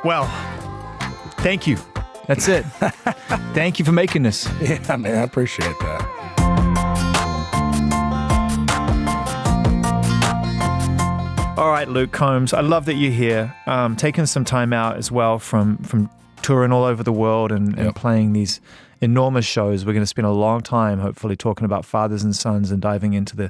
Well, thank you. That's it. Thank you for making this. Yeah, man, I appreciate that. All right, Luke Combs, I love that you're here, taking some time out as well from touring all over the world and playing these enormous shows. We're going to spend a long time, hopefully, talking about fathers and sons and diving into the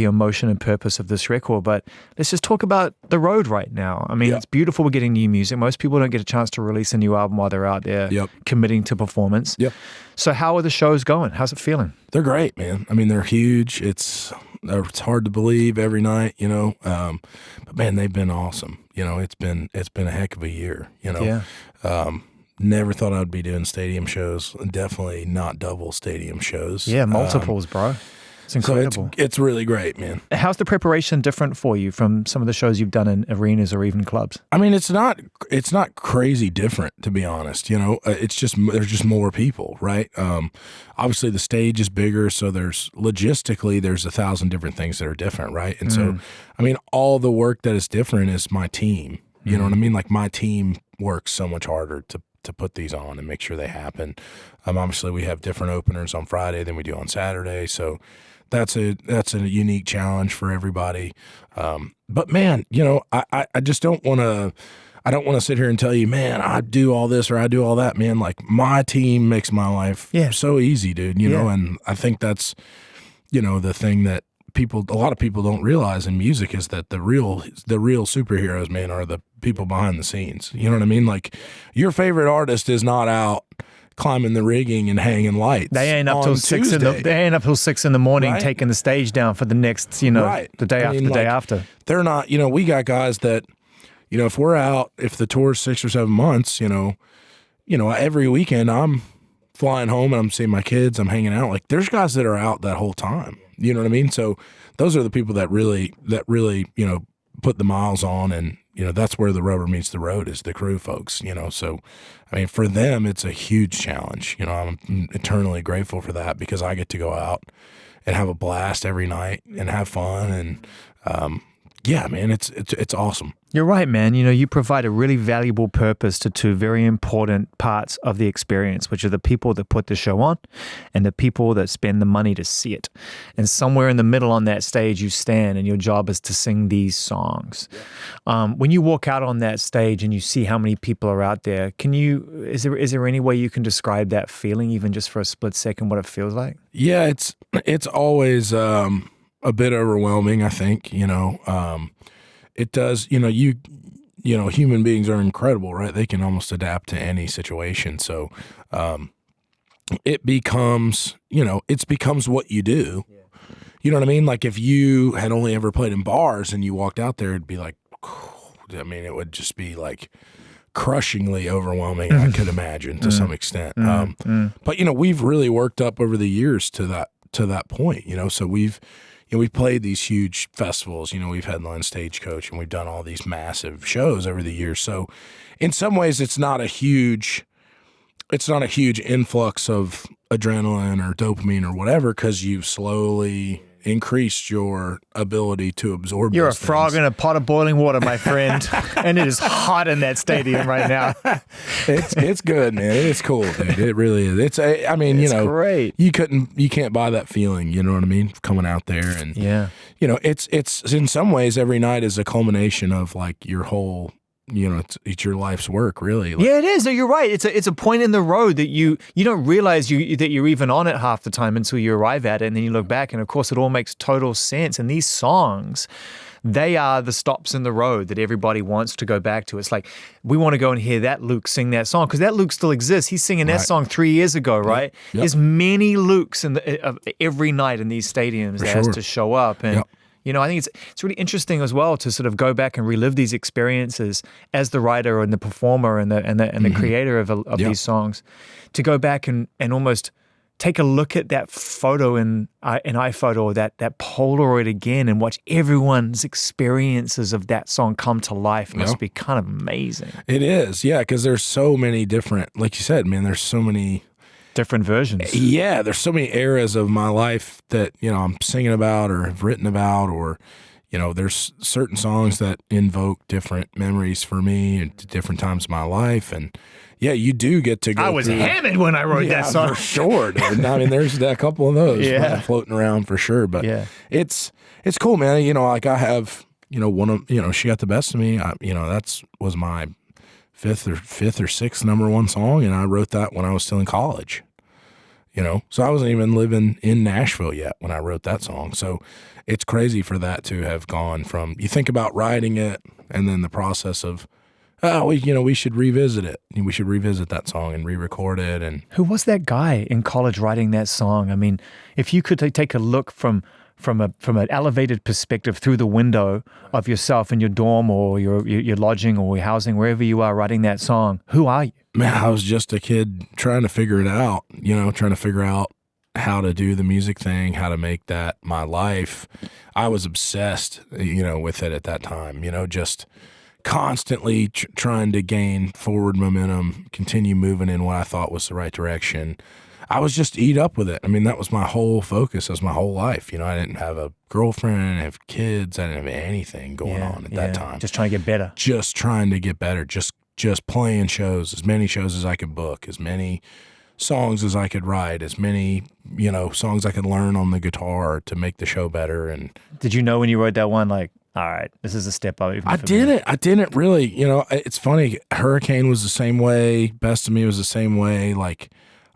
emotion and purpose of this record. But let's just talk about the road right now. I mean, It's beautiful we're getting new music. Most people don't get a chance to release a new album while they're out there committing to performance. Yep. So how are the shows going? How's it feeling? They're great, man. I mean, they're huge. It's hard to believe every night, but man, they've been awesome. It's been a heck of a year, Never thought I'd be doing stadium shows. Definitely not double stadium shows. Yeah, multiples, bro. It's incredible. So it's really great, man. How's the preparation different for you from some of the shows you've done in arenas or even clubs? I mean, it's not crazy different, to be honest. It's just there's just more people, right? Obviously the stage is bigger, so there's 1,000 different things that are different, right? And so, I mean, all the work that is different is my team. You know what I mean? Like my team works so much harder to put these on and make sure they happen. Obviously we have different openers on Friday than we do on Saturday, so that's a unique challenge for everybody. But man, I just don't want to sit here and tell you, man, I do all this or I do all that, man. Like my team makes my life so easy, dude, know, and I think that's, the thing that a lot of people don't realize in music is that the real superheroes, man, are the people behind the scenes. You know what I mean? Like your favorite artist is not out climbing the rigging and hanging lights. They ain't up till 6 in the morning, right? Taking the stage down for the next, the day after the day after. They're not, we got guys that, if we're out, if the tour's 6 or 7 months, every weekend I'm flying home and I'm seeing my kids, I'm hanging out. Like there's guys that are out that whole time. You know what I mean? So those are the people that really, put the miles on, and, that's where the rubber meets the road is the crew folks, So, I mean, for them, it's a huge challenge. I'm eternally grateful for that because I get to go out and have a blast every night and have fun. And, yeah, man, it's awesome. You're right, man. You provide a really valuable purpose to two very important parts of the experience, which are the people that put the show on and the people that spend the money to see it. And somewhere in the middle on that stage, you stand, and your job is to sing these songs. When you walk out on that stage and you see how many people are out there, is there any way you can describe that feeling, even just for a split second, what it feels like? Yeah, it's always a bit overwhelming, I think. It does, human beings are incredible, right? They can almost adapt to any situation. So it becomes what you do. Yeah. You know what I mean? Like if you had only ever played in bars and you walked out there, it'd be like, I mean, it would just be like crushingly overwhelming, I could imagine, to some extent. But, we've really worked up over the years to that point, so we've played these huge festivals, we've headlined Stagecoach, and we've done all these massive shows over the years. So in some ways it's not a huge influx of adrenaline or dopamine or whatever, because you've slowly increased your ability to absorb. You're a frog in a pot of boiling water, my friend, and it is hot in that stadium right now. It's good, man. It's cool, dude. It really is. It's great. You can't buy that feeling. You know what I mean? Coming out there and it's in some ways every night is a culmination of like your whole. It's your life's work, really. Yeah, it is. No, you're right. It's a point in the road that you don't realize that you're even on it half the time until you arrive at it, and then you look back, and of course it all makes total sense. And these songs, they are the stops in the road that everybody wants to go back to. It's like, we want to go and hear that Luke sing that song, because that Luke still exists. He's singing that song 3 years ago, right? Yep. There's many Lukes every night in these stadiums that has to show up. And I think it's really interesting as well to sort of go back and relive these experiences as the writer and the performer and the creator of these songs, to go back and almost take a look at that photo in iPhoto, or that Polaroid again, and watch everyone's experiences of that song come to life. It must be kind of amazing. It is, yeah, because there's so many different, like you said, man, there's so many different versions. Yeah, there's so many eras of my life that, I'm singing about or have written about, or, there's certain songs that invoke different memories for me at different times of my life. And yeah, you do get to go I was hammered when I wrote that song. For sure, dude. I mean, there's a couple of those floating around for sure. But it's cool, man. Like I have, one of, She Got the Best of Me. That's was my fifth or sixth number one song. And I wrote that when I was still in college. So I wasn't even living in Nashville yet when I wrote that song. So it's crazy for that to have gone from, you think about writing it and then the process of, we should revisit it. We should revisit that song and re-record it. And who was that guy in college writing that song? I mean, if you could take a look from an elevated perspective through the window of yourself in your dorm or your lodging or your housing, wherever you are writing that song, who are you? Man, I was just a kid trying to figure it out, trying to figure out how to do the music thing, how to make that my life. I was obsessed, with it at that time, just constantly trying to gain forward momentum, continue moving in what I thought was the right direction. I was just eat up with it. I mean, that was my whole focus. That was my whole life. I didn't have a girlfriend. I didn't have kids. I didn't have anything going on at that time. Just trying to get better. Just trying to get better. Just playing shows, as many shows as I could book, as many songs as I could write, as many, songs I could learn on the guitar to make the show better. And did you know when you wrote that one, like, all right, this is a step up? I didn't really, it's funny. Hurricane was the same way. Best of Me was the same way. Like,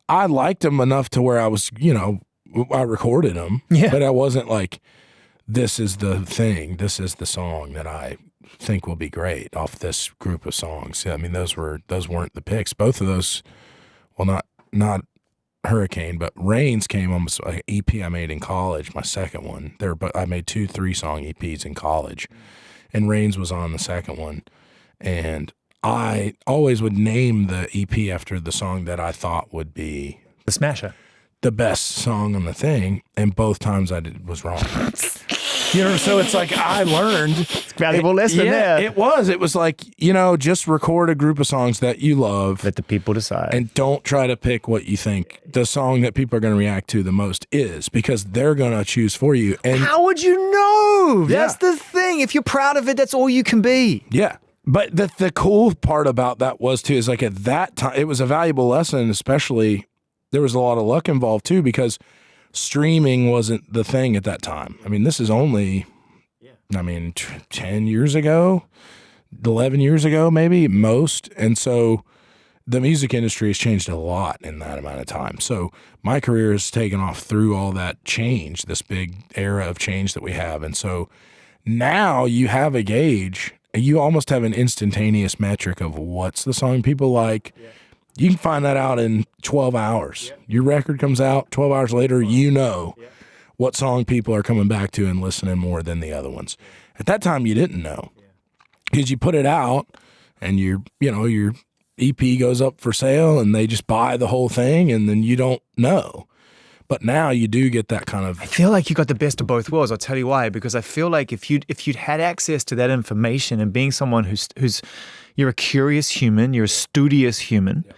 I liked them enough to where I was, I recorded them, but I wasn't like, this is the thing. This is the song that I think will be great off this group of songs. I mean, those weren't the picks. Both of those, well, not Hurricane, but Rains came almost like an EP I made in college, my second one. But I made 2 3-song EPs in college, and Rains was on the second one. And I always would name the EP after the song that I thought would be the smasher, the best song on the thing, and both times was wrong. So it's like I learned. It's a valuable lesson there. It was like, just record a group of songs that you love. Let the people decide. And don't try to pick what you think the song that people are going to react to the most is, because they're going to choose for you. And how would you know? That's the thing. If you're proud of it, that's all you can be. Yeah. But the cool part about that was, too, is like at that time, it was a valuable lesson, especially there was a lot of luck involved, too, because streaming wasn't the thing at that time. I mean, this is only, 10 years ago, 11 years ago, maybe, most. And so the music industry has changed a lot in that amount of time. So my career has taken off through all that change, this big era of change that we have. And so now you have a gauge. You almost have an instantaneous metric of what's the song people like. Yeah. You can find that out in 12 hours. Yeah. Your record comes out, 12 hours later, what song people are coming back to and listening more than the other ones. Yeah. At that time, you didn't know, because you put it out and your EP goes up for sale and they just buy the whole thing, and then you don't know. But now you do get that kind of. I feel like you got the best of both worlds. I'll tell you why. Because I feel like if you'd had access to that information, and being someone who's you're a curious human, you're a studious human. Yeah.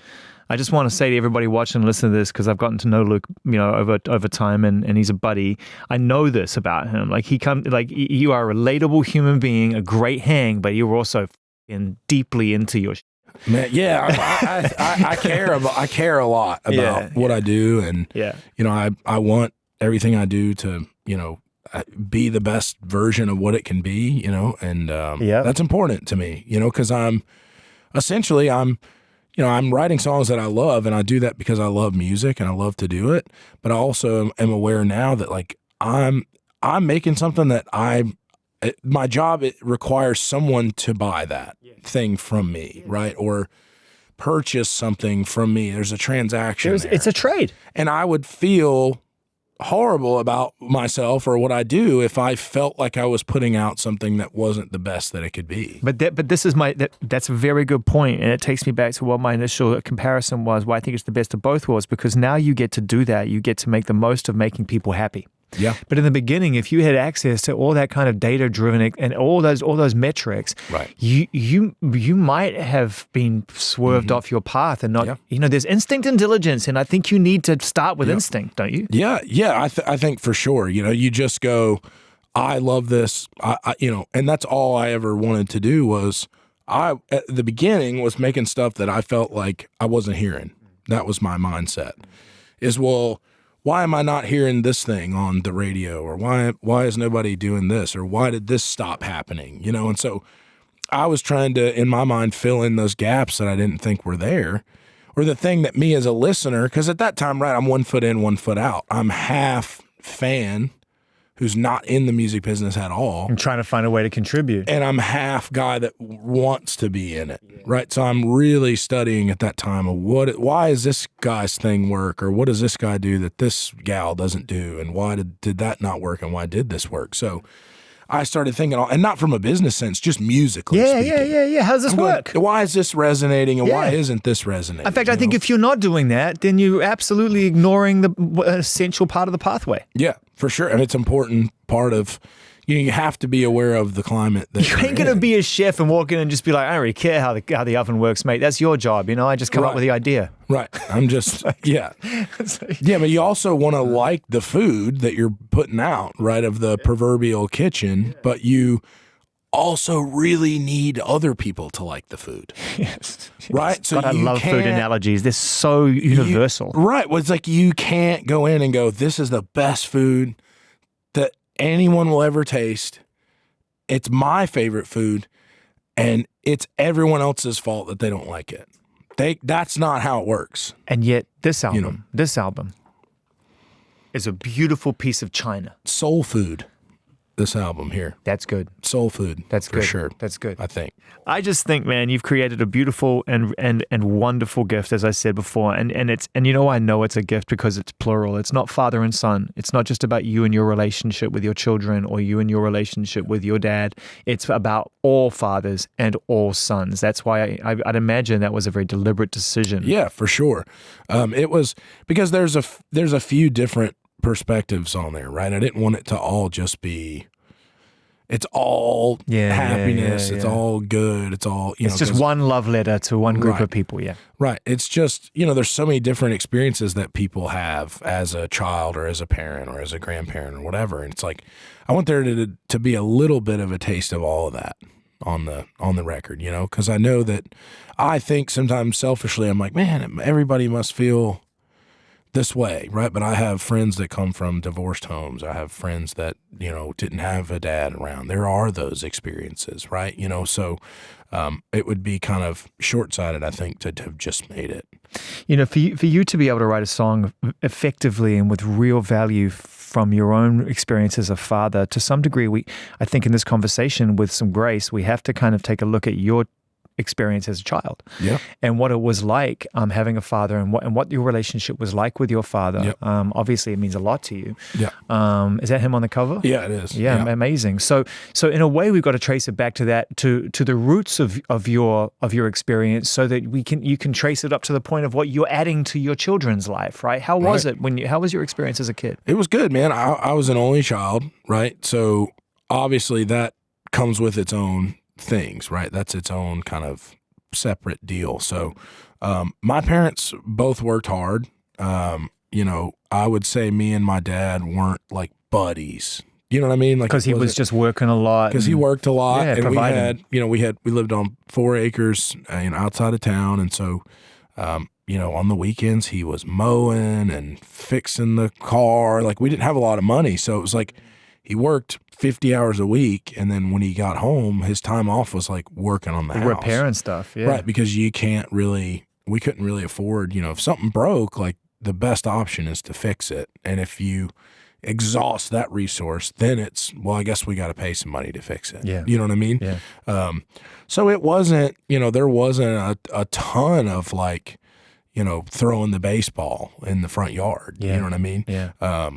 I just want to say to everybody watching and listening to this, because I've gotten to know Luke, over time, and he's a buddy. I know this about him. Like you are a relatable human being, a great hang, but you're also deeply into your. Man, yeah, I care a lot about what I do, and I want everything I do to be the best version of what it can be, and that's important to me, because I'm writing songs that I love, and I do that because I love music and I love to do it. But I also am aware now that like I'm making something that my job, it requires someone to buy that thing from me, right? Or purchase something from me. There's a transaction. It's a trade. And I would feel horrible about myself or what I do if I felt like I was putting out something that wasn't the best that it could be. But this is that's a very good point, and it takes me back to what my initial comparison was, why I think it's the best of both worlds, because now you get to do that. You get to make the most of making people happy. Yeah. But in the beginning, if you had access to all that kind of data-driven and all those metrics, right, you might have been swerved off your path and not. There's instinct and diligence, and I think you need to start with instinct, don't you? Yeah. I think for sure. You just go, I love this. And that's all I ever wanted to do was at the beginning was making stuff that I felt like I wasn't hearing. That was my mindset is, well, why am I not hearing this thing on the radio? Or why is nobody doing this? Or why did this stop happening? And so I was trying to, in my mind, fill in those gaps that I didn't think were there. Or the thing that me as a listener, because at that time, right, I'm 1 foot in, 1 foot out. I'm half fan who's not in the music business at all. I'm trying to find a way to contribute. And I'm half guy that wants to be in it, right? So I'm really studying at that time of why is this guy's thing work, or what does this guy do that this gal doesn't do, and why did that not work, and why did this work? So I started thinking, and not from a business sense, just musically speaking. Yeah. How does this work? Why is this resonating, and why isn't this resonating? In fact, I think if you're not doing that, then you're absolutely ignoring the essential part of the pathway. Yeah, for sure. And it's an important part of, you have to be aware of the climate that you ain't going to be a chef and walk in and just be like, I don't really care how the oven works, mate. That's your job. I just come up with the idea. Right. I'm just, yeah. Yeah, but you also want to like the food that you're putting out, right, of the proverbial kitchen, but you also really need other people to like the food. Yes. Right? So I love food analogies. They're so universal. Right. Well, it's like you can't go in and go, this is the best food that anyone will ever taste. It's my favorite food, and it's everyone else's fault that they don't like it. That's not how it works. And yet this album is a beautiful piece of china. Soul food. This album here. That's good. Soul food. That's for good. Sure. That's good. I think. I just think, man, you've created a beautiful and wonderful gift, as I said before. And I know it's a gift because it's plural. It's not father and son. It's not just about you and your relationship with your children or you and your relationship with your dad. It's about all fathers and all sons. That's why I'd imagine that was a very deliberate decision. Yeah, for sure. It was because there's a few different perspectives on there, right? I didn't want it to all just be, it's all happiness, it's all good, it's all, it's just one love letter to one group of people, Right. It's just, there's so many different experiences that people have as a child or as a parent or as a grandparent or whatever. And it's like, I want there to be a little bit of a taste of all of that on the record, because I know that I think sometimes selfishly, I'm like, man, everybody must feel this way, right? But I have friends that come from divorced homes. I have friends that, didn't have a dad around. There are those experiences, right? So it would be kind of short-sighted, I think, to have just made it. For you to be able to write a song effectively and with real value from your own experience as a father, to some degree, I think in this conversation with some grace, we have to kind of take a look at your experience as a child, and what it was like having a father, and what your relationship was like with your father. Obviously, it means a lot to you. Is that him on the cover? Yeah, it is. Yeah, amazing. So in a way, we've got to trace it back to that, to the roots of your experience, so that you can trace it up to the point of what you're adding to your children's life, right? How was it how was your experience as a kid? It was good, man. I was an only child, right? So obviously that comes with its own things, right? That's its own kind of separate deal. So my parents both worked hard. I would say me and my dad weren't like buddies. You know what I mean? Like, because he was just working a lot. Because he worked a lot, and providing. we lived on 4 acres, outside of town, and so on the weekends he was mowing and fixing the car. Like, we didn't have a lot of money, so it was like he worked 50 hours a week, and then when he got home, his time off was like working on the house. Repairing stuff, Right, because we couldn't really afford, if something broke, like the best option is to fix it. And if you exhaust that resource, then it's, well, I guess we got to pay somebody to fix it. Yeah. You know what I mean? Yeah. So it wasn't, there wasn't a ton of like, throwing the baseball in the front yard. Yeah. You know what I mean? Yeah.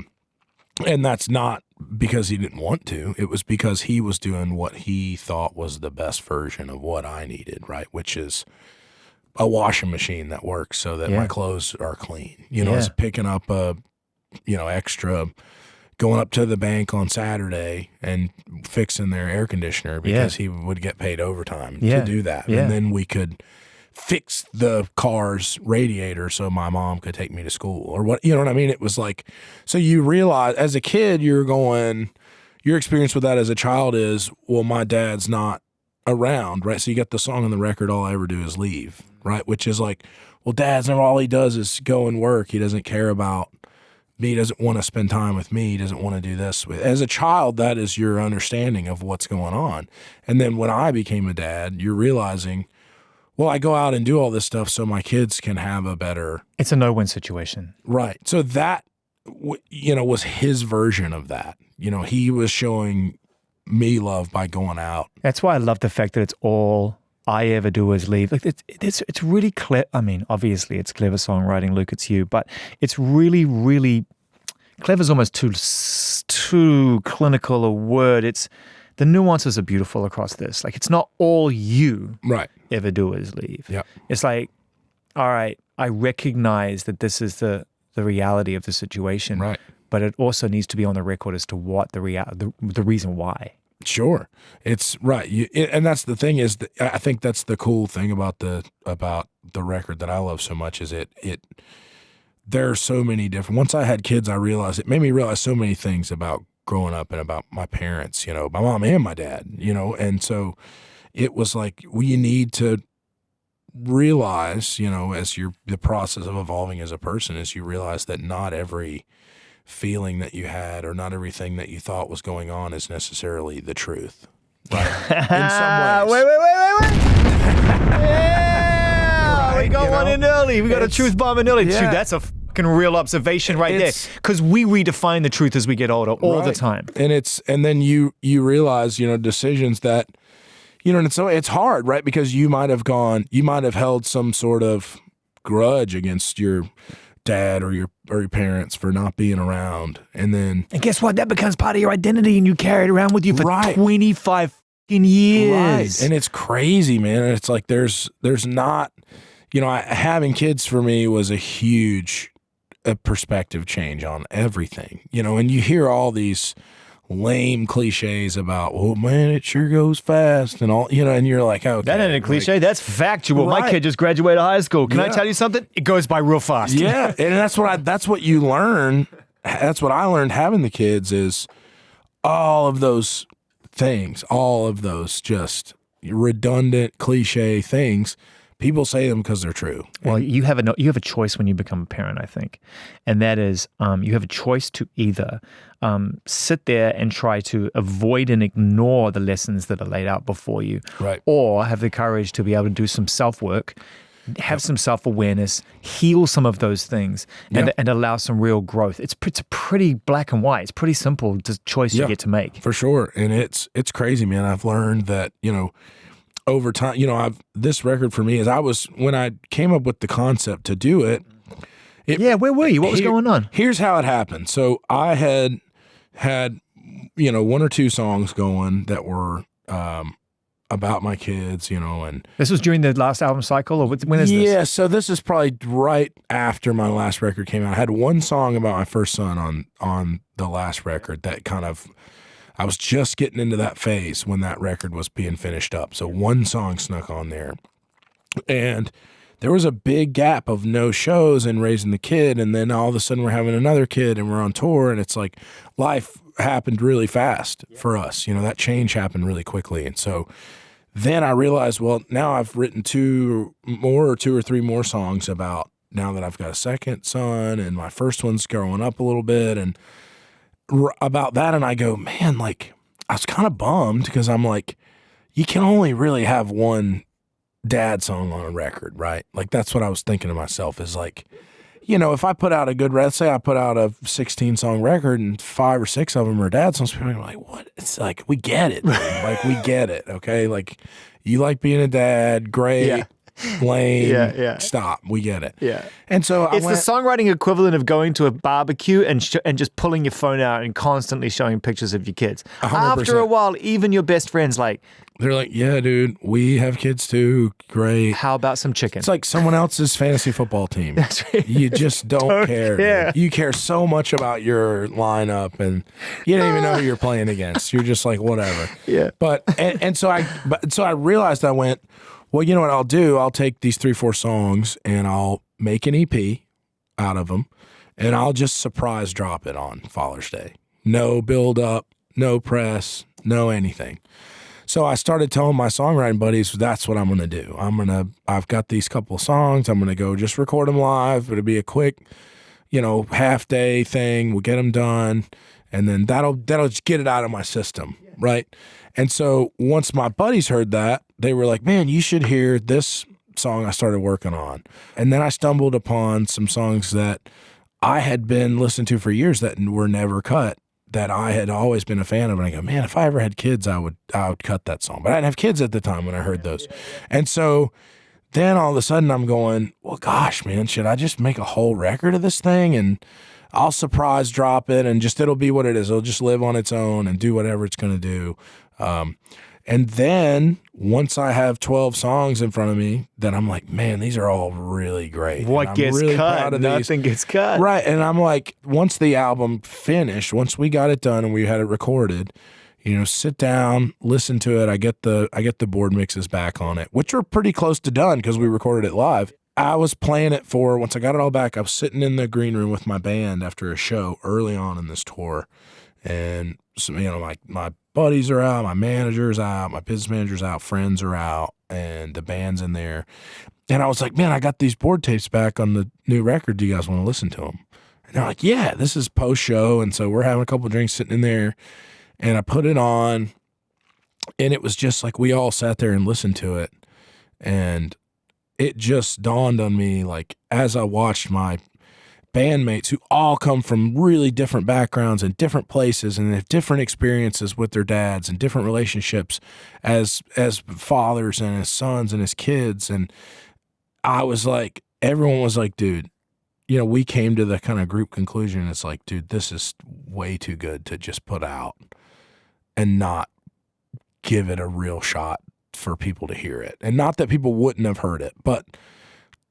And that's not because he didn't want to. It was because he was doing what he thought was the best version of what I needed, right? Which is a washing machine that works so that my clothes are clean. It's picking up extra, going up to the bank on Saturday and fixing their air conditioner because he would get paid overtime to do that. Yeah. And then we could fix the car's radiator so my mom could take me to school or what, you know what I mean? It was like, so you realize as a kid, you're going, your experience with that as a child is, well, my dad's not around, right? So you got the song on the record, all I ever do is leave, right? Which is like, well, dad's never, all he does is go and work. He doesn't care about me. He doesn't want to spend time with me. He doesn't want to do this with. As a child, that is your understanding of what's going on. And then when I became a dad, you're realizing, well, I go out and do all this stuff so my kids can have a better. It's a no-win situation. Right. So that, was his version of that. He was showing me love by going out. That's why I love the fact that it's all I ever do is leave. Like it's really clever. I mean, obviously it's clever songwriting, Luke, it's you, but it's really, really clever is almost too clinical a word. It's the nuances are beautiful across this. Like it's not all you ever do is leave. Yeah. It's like, all right, I recognize that this is the reality of the situation. Right. But it also needs to be on the record as to what the reason why. Sure, it's right, and that's the thing is, I think that's the cool thing about the record that I love so much is it. There are so many different. Once I had kids, I realized it made me realize so many things about growing up and about my parents, my mom and my dad, and so it was like we need to realize, as the process of evolving as a person, is you realize that not every feeling that you had or not everything that you thought was going on is necessarily the truth, right? In some ways. Wait. Yeah, right, we got one in early. We got a truth bomb in early. Yeah. Dude, that's a fucking real observation right there. Because we redefine the truth as we get older all the time. And then you realize, decisions that, and so it's hard, right? Because you might have held some sort of grudge against your dad or your parents for not being around, and guess what? That becomes part of your identity, and you carry it around with you for 25 fucking years. Right, and it's crazy, man. And it's like there's not, having kids for me was a huge perspective change on everything, and you hear all these lame cliches about, oh man, it sure goes fast and all, and you're like, okay. That ain't a cliche, that's factual. Right. My kid just graduated high school. Can I tell you something? It goes by real fast. Yeah, and that's what you learn. That's what I learned having the kids is all of those things, all of those just redundant cliche things. People say them because they're true. Well, you have a choice when you become a parent, I think, and that is you have a choice to either sit there and try to avoid and ignore the lessons that are laid out before you, right, or have the courage to be able to do some self-work, have some self-awareness, heal some of those things, and allow some real growth. It's pretty black and white. It's pretty simple choice you get to make. For sure, and it's crazy, man. I've learned that, over time, this record for me is when I came up with the concept to do it. Where were you? What was going on? Here's how it happened. So I had one or two songs going that were about my kids, and this was during the last album cycle, or when is this? Yeah, so this is probably right after my last record came out. I had one song about my first son on the last record that kind of. I was just getting into that phase when that record was being finished up. So one song snuck on there. And there was a big gap of no shows and raising the kid. And then all of a sudden we're having another kid and we're on tour. And it's like life happened really fast for us. That change happened really quickly. And so then I realized, well, now I've written two or three more songs about now that I've got a second son and my first one's growing up a little bit. And about that, and I go, man, like I was kind of bummed because I'm like, you can only really have one dad song on a record, right? Like that's what I was thinking to myself is like, if I put out let's say I put out a 16-song record and 5 or 6 of them are dad songs, people are like, what? It's like, we get it, man. Like we get it, okay? Like you like being a dad, great. Yeah. Lame. Stop. We get it. Yeah. And so it's the songwriting equivalent of going to a barbecue and just pulling your phone out and constantly showing pictures of your kids. 100%. After a while, even your best friends they're like, yeah, dude, we have kids too. Great. How about some chicken? It's like someone else's fantasy football team. That's right. You just don't care. You care so much about your lineup and you don't even know who you're playing against. You're just like, whatever. Yeah. But so I realized I went, well, you know what I'll do? I'll take these 3-4 songs and I'll make an EP out of them and I'll just surprise drop it on Father's Day. No build up, no press, no anything. So I started telling my songwriting buddies, that's what I'm going to do. I've got these couple of songs. I'm going to go just record them live. It'll be a quick, half day thing. We'll get them done. And then that'll just get it out of my system. Right. And so once my buddies heard that, they were like, man, you should hear this song I started working on. And then I stumbled upon some songs that I had been listening to for years that were never cut, that I had always been a fan of. And I go, man, if I ever had kids, I would cut that song. But I didn't have kids at the time when I heard those. And so then all of a sudden I'm going, well, gosh, man, should I just make a whole record of this thing? And I'll surprise drop it and just, it'll be what it is. It'll just live on its own and do whatever it's going to do. And then once I have 12 songs in front of me, then I'm like, man, these are all really great. What gets really cut? Nothing gets cut. Right. And I'm like, once the album finished, once we got it done and we had it recorded, sit down, listen to it. I get the board mixes back on it, which were pretty close to done because we recorded it live. I was playing it once I got it all back, I was sitting in the green room with my band after a show early on in this tour. And so, my buddies are out, my manager's out, my business manager's out, friends are out, and the band's in there. And I was like, man, I got these board tapes back on the new record. Do you guys want to listen to them? And they're like, yeah, this is post-show. And so we're having a couple of drinks sitting in there. And I put it on, and it was just like we all sat there and listened to it. And it just dawned on me, like, as I watched my bandmates who all come from really different backgrounds and different places and have different experiences with their dads and different relationships as fathers and as sons and as kids. And I was like, everyone was like, dude, we came to the kind of group conclusion. It's like, dude, this is way too good to just put out and not give it a real shot for people to hear it. And not that people wouldn't have heard it, but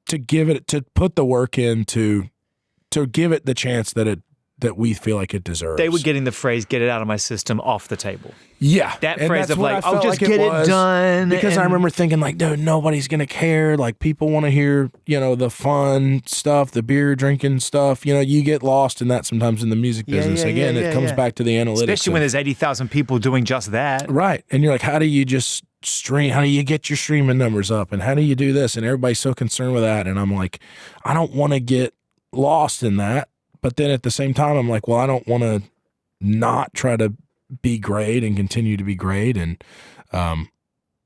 to put the work in to give it the chance that we feel like it deserves. They were getting the phrase, get it out of my system, off the table. Yeah. That phrase of like, I'll just get it done. Because I remember thinking like, dude, nobody's going to care. Like people want to hear, the fun stuff, the beer drinking stuff. You get lost in that sometimes in the music business. Again, it comes back to the analytics. Especially when there's 80,000 people doing just that. Right. And you're like, how do you just stream? How do you get your streaming numbers up? And how do you do this? And everybody's so concerned with that. And I'm like, I don't want to get lost in that. But then at the same time, I'm like, well, I don't want to not try to be great and continue to be great. And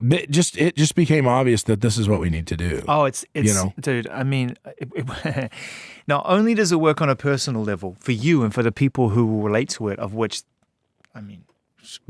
it just became obvious that this is what we need to do. Oh, it's dude, I mean, not only does it work on a personal level for you and for the people who will relate to it, of which, I mean,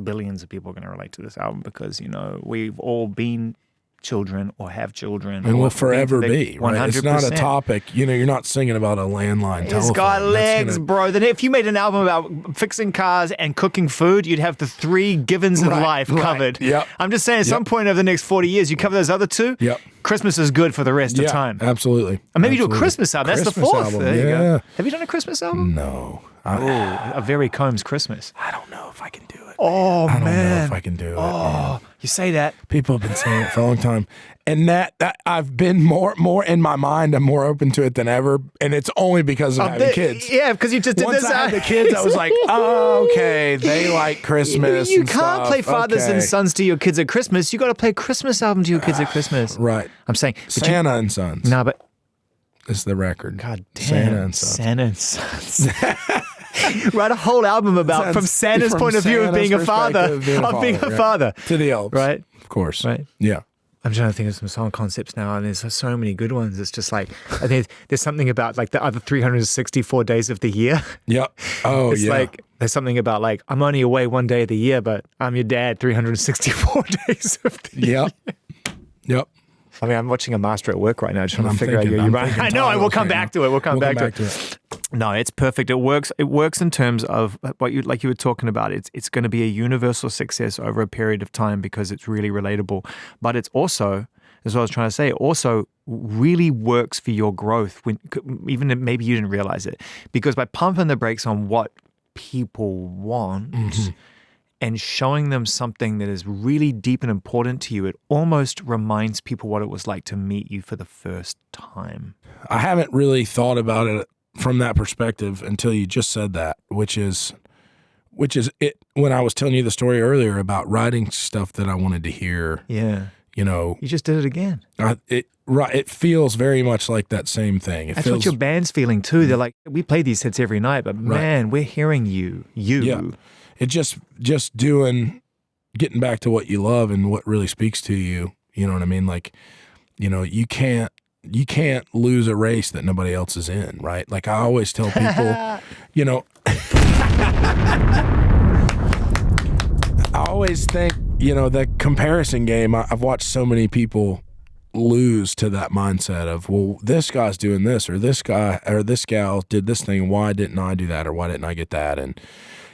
billions of people are going to relate to this album because, we've all been children or have children. And will forever be. 100%. Right? It's not a topic. You're not singing about a landline telephone. It's got legs, bro. Then if you made an album about fixing cars and cooking food, you'd have the three givens in life covered. Yep. I'm just saying at some point over the next 40 years, you cover those other two. Yep. Christmas is good for the rest of time. Absolutely. Or maybe do a Christmas album. That's the fourth. Album. There you go. Have you done a Christmas album? No. A Very Combs Christmas. I don't know if I can do it. Oh, man. I don't know if I can do it. Oh, you say that. People have been saying it for a long time. And that I've been more in my mind, I'm more open to it than ever. And it's only because of having kids. Yeah, because you just did Once this. I had the kids, I was like, oh, okay, they like Christmas. You can't play fathers and sons to your kids at Christmas. You got to play a Christmas album to your kids at Christmas. Right. I'm saying Santa and Sons. No, but it's the record. God damn. Santa and Sons. Santa and Sons. Write a whole album about from Santa's point of view of being a father, being a father to the elves, right? Of course, right? Yeah. I'm trying to think of some song concepts now, and there's so many good ones. It's just like I think there's something about like the other 364 days of the year. Yep. Oh, it's like there's something about like I'm only away one day of the year, but I'm your dad 364 days of the year. Yep. I mean, I'm watching a master at work right now, trying to figure out your right. I know. We'll come back to it. We'll come back to it. No, it's perfect. It works. It works in terms of what you were talking about. It's going to be a universal success over a period of time because it's really relatable. But it's also, as I was trying to say, it also really works for your growth when even maybe you didn't realize it, because by pumping the brakes on what people want. And showing them something that is really deep and important to you, it almost reminds people what it was like to meet you for the first time. I haven't really thought about it from that perspective until you just said that, which is which is it. When I was telling you the story earlier about writing stuff that I wanted to hear, Yeah. you know, You just did it again. it feels very much like that same thing. That's what your band's feeling too. They're like, we play these hits every night, but man, we're hearing you. Yeah. It just getting back to what you love and what really speaks to you. You know what I mean? Like, you know, you can't lose a race that nobody else is in, right? Like I always tell people, you know, I always think, you know, the comparison game, I've watched so many people lose to that mindset of, well, this guy's doing this, or this guy or this gal did this thing. Why didn't I do that? Or why didn't I get that? And,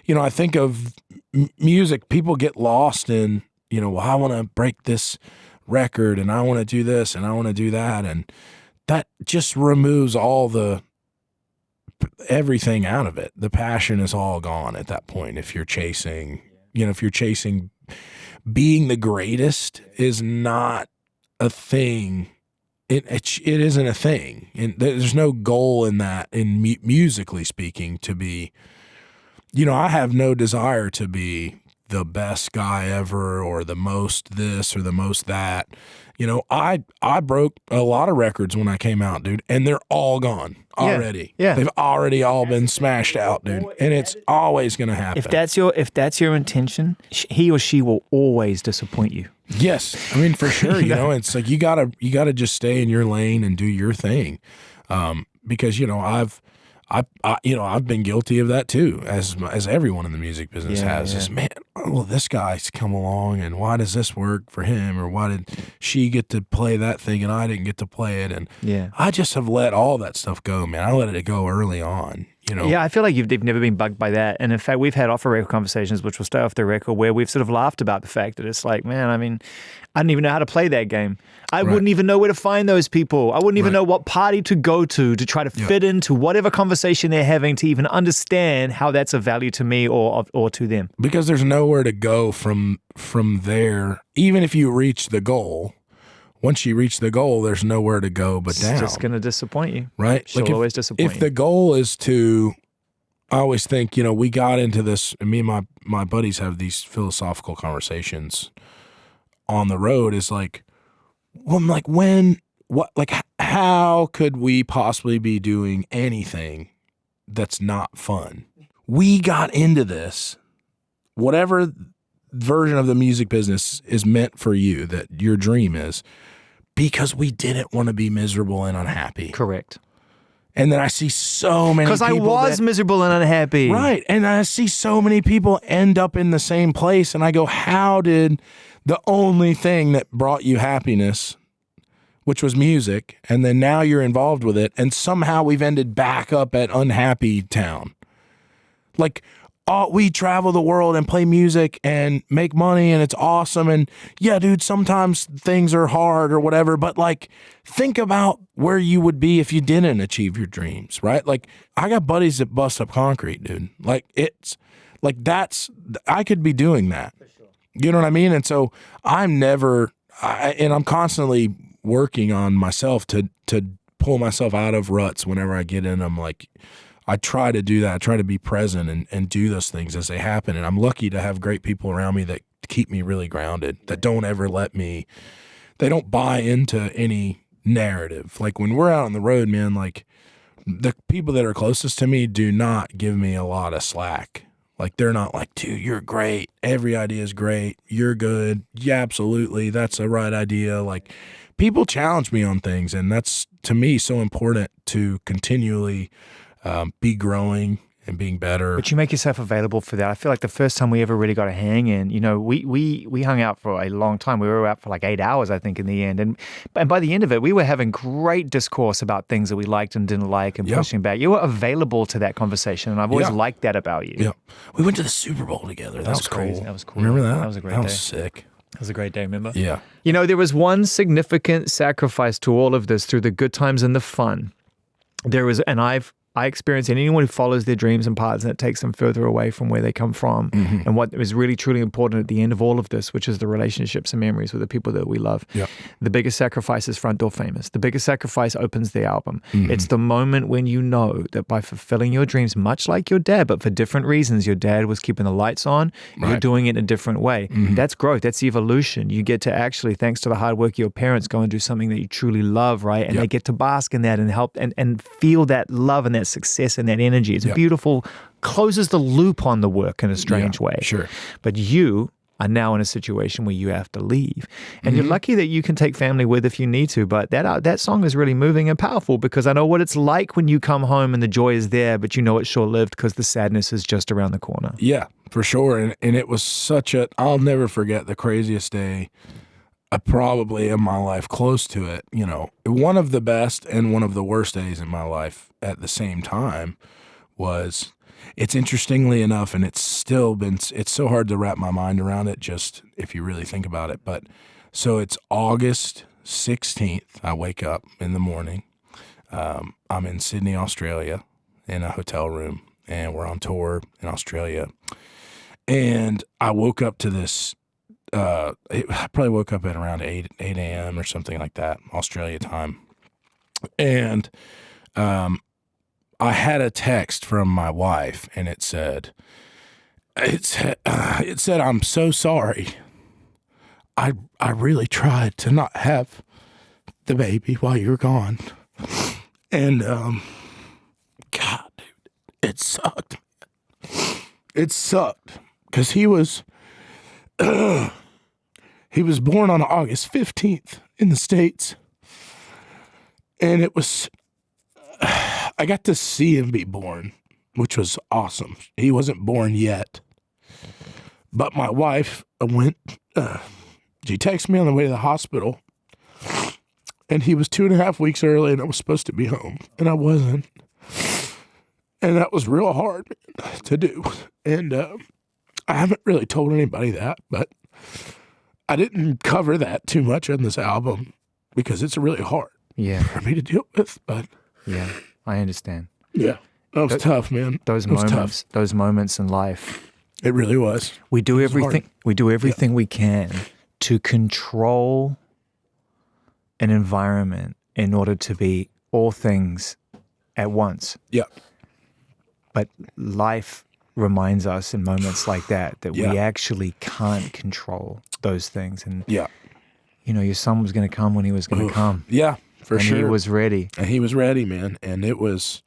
you know, I think of music, people get lost in, you know, well, I want to break this record and I want to do this and I want to do that. And that just removes everything out of it. The passion is all gone at that point. If you're chasing, being the greatest is not a thing. It isn't a thing. And there's no goal in that, in musically speaking, to be, you know, I have no desire to be the best guy ever or the most this or the most that. You know, I broke a lot of records when I came out, dude, and they're all gone already. Yeah. They've already all been smashed out, dude. And it's always going to happen. If that's your intention, he or she will always disappoint you. Yes. I mean, for sure, you know, it's like you gotta just stay in your lane and do your thing. Because, you know, I've been guilty of that too, as everyone in the music business has. Is, man, well, this guy's come along, and why does this work for him, or why did she get to play that thing and I didn't get to play it? And I just have let all that stuff go, man. I let it go early on. You know? Yeah, I feel like they've never been bugged by that. And in fact, we've had off-the-record conversations, which will stay off the record, where we've sort of laughed about the fact that it's like, man, I mean, I didn't even know how to play that game. I wouldn't even know where to find those people. I wouldn't even know what party to go to try to fit into whatever conversation they're having, to even understand how that's of value to me or to them. Because there's nowhere to go from there. Even if you reach the goal, once you reach the goal, there's nowhere to go but down. It's just going to disappoint you. Right? She'll always disappoint you. If the goal is to, I always think, you know, we got into this, and me and my buddies have these philosophical conversations on the road, is like, well, I'm like, how could we possibly be doing anything that's not fun? We got into this, whatever version of the music business is meant for you, that your dream is, because we didn't want to be miserable and unhappy. Correct. And then I see so many people. Because I was miserable and unhappy. Right. And I see so many people end up in the same place. And I go, how did the only thing that brought you happiness, which was music, and then now you're involved with it, and somehow we've ended back up at unhappy town? Like, we travel the world and play music and make money, and it's awesome. And yeah, dude, sometimes things are hard or whatever, but like, think about where you would be if you didn't achieve your dreams, right? Like, I got buddies that bust up concrete, dude. Like, it's like, I could be doing that. For sure. You know what I mean? And so I'm constantly working on myself to pull myself out of ruts whenever I get in them. Like, I try to do that. I try to be present and do those things as they happen. And I'm lucky to have great people around me that keep me really grounded, that don't ever they don't buy into any narrative. Like, when we're out on the road, man, like, the people that are closest to me do not give me a lot of slack. Like, they're not like, dude, you're great. Every idea is great. You're good. Yeah, absolutely. That's the right idea. Like, people challenge me on things. And that's, to me, so important to continually be growing and being better. But you make yourself available for that. I feel like the first time we ever really got a hang in, you know, we hung out for a long time. We were out for like 8 hours, I think, in the end. And by the end of it, we were having great discourse about things that we liked and didn't like, and pushing back. You were available to that conversation, and I've always liked that about you. Yeah. We went to the Super Bowl together. That was crazy. Cool. That was cool. Remember that? That was a great day. That was sick. That was a great day, remember? Yeah. You know, there was one significant sacrifice to all of this through the good times and the fun. There was, and I've I experience anyone who follows their dreams and paths, and it takes them further away from where they come from. And what is really, truly important at the end of all of this, which is the relationships and memories with the people that we love. The biggest sacrifice is Front Door Famous. The biggest sacrifice opens the album. It's the moment when you know that by fulfilling your dreams, much like your dad, but for different reasons, your dad was keeping the lights on, you're doing it in a different way. That's growth. That's evolution. You get to actually, thanks to the hard work of your parents, go and do something that you truly love, right? And they get to bask in that and help and feel that love and that success and that energy. It's beautiful, closes the loop on the work in a strange way. Sure. But you are now in a situation where you have to leave. And you're lucky that you can take family with if you need to, but that song is really moving and powerful, because I know what it's like when you come home and the joy is there, but you know it's short-lived because the sadness is just around the corner. Yeah, for sure. And it was I'll never forget the craziest day probably in my life, close to it. You know, one of the best and one of the worst days in my life at the same time was, it's interestingly enough, and it's so hard to wrap my mind around it, just if you really think about it. But so it's August 16th. I wake up in the morning. I'm in Sydney, Australia, in a hotel room, and we're on tour in Australia. And I woke up to this. I probably woke up at around 8 a.m. or something like that, Australia time. And I had a text from my wife, and it said, "I'm so sorry. I really tried to not have the baby while you were gone." And God, dude, it sucked. It sucked because he was born on August 15th in the States. And it was, I got to see him be born, which was awesome. He wasn't born yet. But my wife she texted me on the way to the hospital, and he was 2.5 weeks early, and I was supposed to be home, and I wasn't. And that was real hard to do. And I haven't really told anybody that, but I didn't cover that too much on this album because it's really hard for me to deal with. But yeah, I understand. Yeah, that was tough, man. Those moments in life. It really was. We do everything. We do everything we can to control an environment in order to be all things at once. Yeah. But life reminds us in moments like that we actually can't control those things. And you know, your son was going to come when he was going to come. Yeah, for sure. And he was ready. And he was ready, man. And it was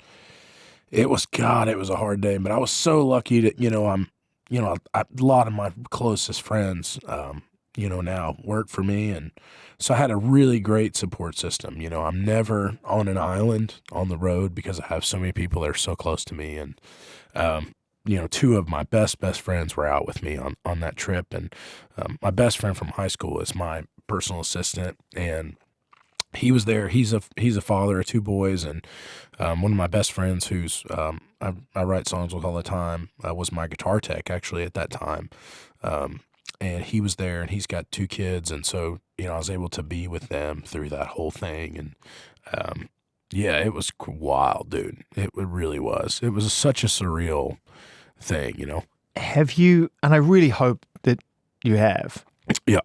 God, it was a hard day. But I was so lucky that, a lot of my closest friends, now work for me. And so I had a really great support system. You know, I'm never on an island on the road because I have so many people that are so close to me. And, two of my best friends were out with me on that trip. And my best friend from high school is my personal assistant, and he was there. He's a father of 2 boys, and one of my best friends who's I write songs with all the time was my guitar tech actually at that time. And he was there, and he's got 2 kids, and so I was able to be with them through that whole thing. And it was wild, dude. It really was. It was such a surreal thing, Have you? And I really hope that you have. Yeah.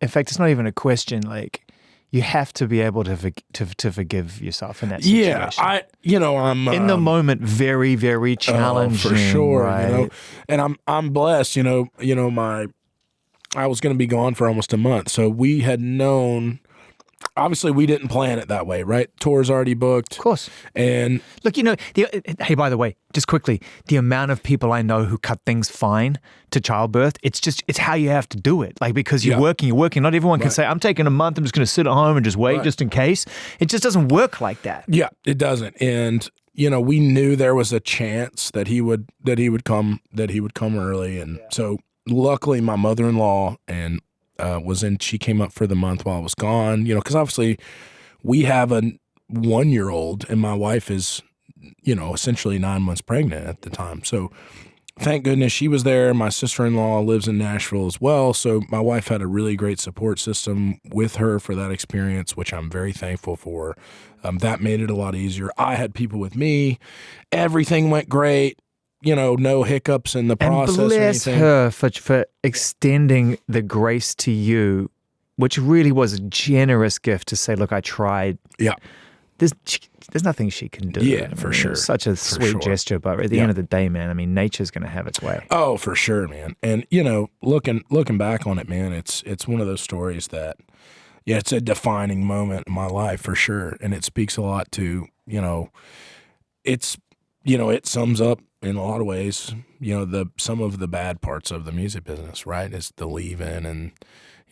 In fact, it's not even a question. Like, you have to be able to forgive yourself in that situation. Yeah, I'm in the moment very, very challenging. For sure, right? And I'm blessed. I was going to be gone for almost a month, so we had known. Obviously, we didn't plan it that way, right? Tour's already booked. Of course. And look, hey, by the way, just quickly, the amount of people I know who cut things fine to childbirth, it's how you have to do it. Like, because you're working. Not everyone can say, I'm taking a month, I'm just going to sit at home and just wait just in case. It just doesn't work like that. Yeah, it doesn't. And, we knew there was a chance that he would come early. And so luckily my mother-in-law and she came up for the month while I was gone, because obviously we have a 1-year-old and my wife is, essentially 9 months pregnant at the time. So thank goodness she was there. My sister-in-law lives in Nashville as well. So my wife had a really great support system with her for that experience, which I'm very thankful for. That made it a lot easier. I had people with me. Everything went great. No hiccups in the process. And bless or anything. her for extending the grace to you, which really was a generous gift to say, look, I tried. Yeah. There's nothing she can do. Yeah, for sure. It was such a sweet gesture, but at the end of the day, man, I mean, nature's going to have its way. Oh, for sure, man. And looking back on it, man, it's one of those stories that, it's a defining moment in my life for sure, and it speaks a lot to, it sums up in a lot of ways, some of the bad parts of the music business, right? Is the leaving and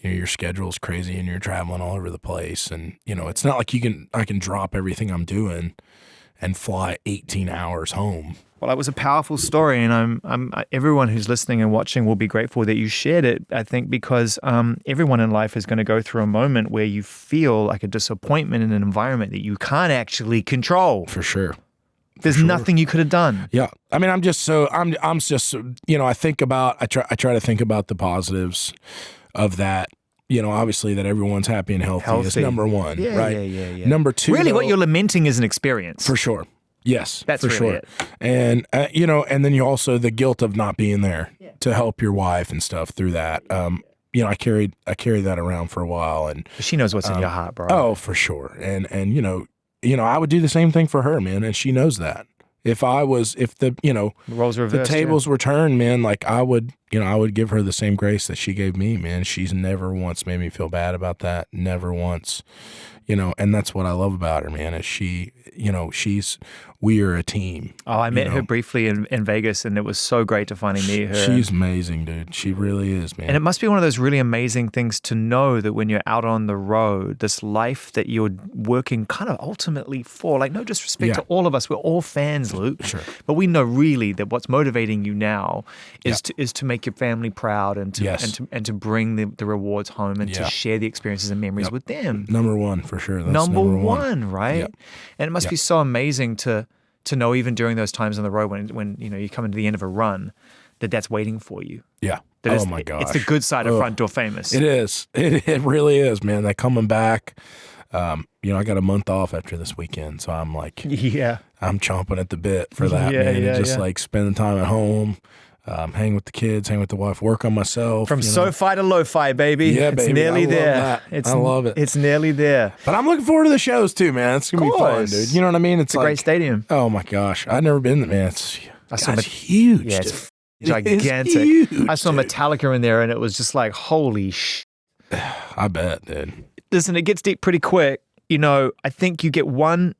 your schedule's crazy and you're traveling all over the place. And, it's not like I can drop everything I'm doing and fly 18 hours home. Well, that was a powerful story, and everyone who's listening and watching will be grateful that you shared it, I think, because everyone in life is going to go through a moment where you feel like a disappointment in an environment that you can't actually control. For sure. There's nothing you could have done. Yeah. I mean, I try to think about the positives of that. Obviously that everyone's happy and healthy is number one, right? Yeah. Number two, really, what you're lamenting is an experience. For sure. Yes, that's for really sure. it. And and then you also the guilt of not being there to help your wife and stuff through that. I carried that around for a while, and she knows what's in your heart, bro. Oh, for sure. And I would do the same thing for her, man, and she knows that. If the roles reversed, the tables were turned, man, like I would give her the same grace that she gave me, man. She's never once made me feel bad about that. Never once, and that's what I love about her, man, is she, we are a team. Oh, I met her briefly in Vegas, and it was so great to finally meet her. She's amazing, dude. She really is, man. And it must be one of those really amazing things to know that when you're out on the road, this life that you're working kind of ultimately for, like no disrespect to all of us, we're all fans, Luke. Sure. But we know really that what's motivating you now is to make your family proud and to bring the rewards home and to share the experiences and memories with them. Number one, for sure. That's number one, right? Yep. And it must be so amazing to know, even during those times on the road when you come into the end of a run, that's waiting for you. Yeah. That my gosh. It's the good side of Front Door Famous. It is. It really is, man. That coming back. I got a month off after this weekend, so I'm like, I'm chomping at the bit for that, man. And just like spending time at home, hang with the kids, hang with the wife, work on myself. From SoFi to lo-fi, baby. Yeah, it's baby. nearly there. I love it. It's nearly there. But I'm looking forward to the shows too, man. It's gonna be fun, dude. You know what I mean? It's a great stadium. Oh my gosh, I've never been there, man. It's huge. Yeah, it's gigantic. Huge, I saw Metallica in there, and it was just like, holy I bet, dude. Listen, it gets deep pretty quick. I think you get one.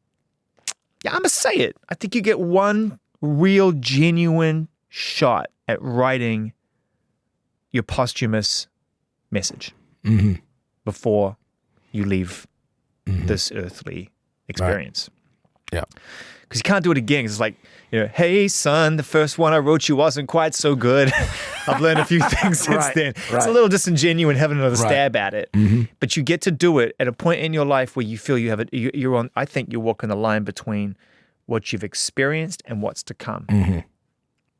Yeah, I'm gonna say it. I think you get one real, genuine shot at writing your posthumous message before you leave this earthly experience. Right. Yeah. Because you can't do it again. It's like, hey, son, the first one I wrote you wasn't quite so good. I've learned a few things since then. It's a little disingenuous having another stab at it. But you get to do it at a point in your life where you feel you're on, I think you're walking the line between what you've experienced and what's to come.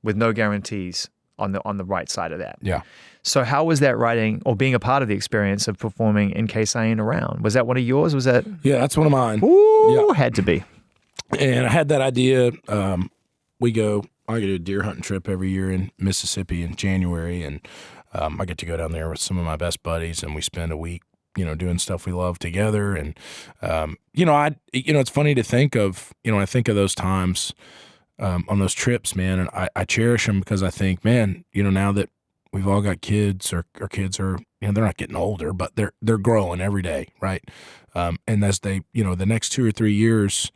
With no guarantees on the right side of that. Yeah. So how was that writing or being a part of the experience of performing In Case I Ain't Around? Was that one of yours? Was that? Yeah, that's one of mine. Ooh, had to be. And I had that idea. I go a deer hunting trip every year in Mississippi in January, and I get to go down there with some of my best buddies, and we spend a week, doing stuff we love together. And it's funny to think of. I think of those times on those trips, man, and I cherish them because I think, man, now that we've all got kids, or our kids are, they're not getting older, but they're growing every day, right? And as they, the next 2 or 3 years.